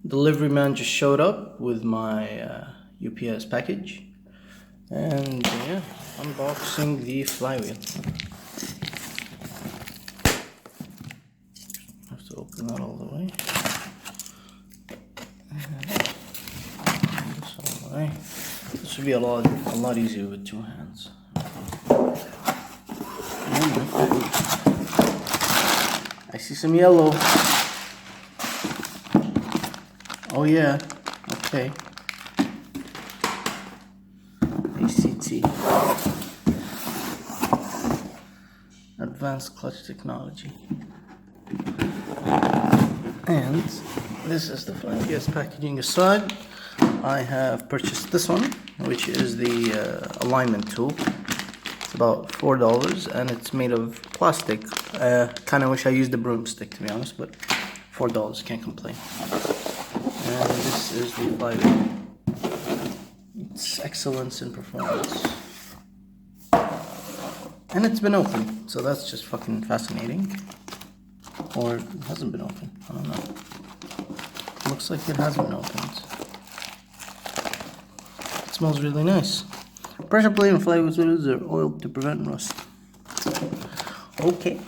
delivery man just showed up with my UPS package, and yeah, unboxing the Flywheel. I have to open that all the way. This all the way. This would be a lot easier with two hands. I see some yellow. Oh yeah, okay. ACT. Advanced Clutch Technology. And this is the Flywheel packaging aside. I have purchased this one, which is the alignment tool. It's about $4 and it's made of plastic. Kind of wish I used the broomstick, to be honest, but $4, can't complain. And this is the Flywheel. It's excellence in performance. And it's been open, so that's just fucking fascinating. Or it hasn't been open, I don't know. Looks like it has been opened. It smells really nice. Pressure plate and Flywheels are oiled to prevent rust. Okay.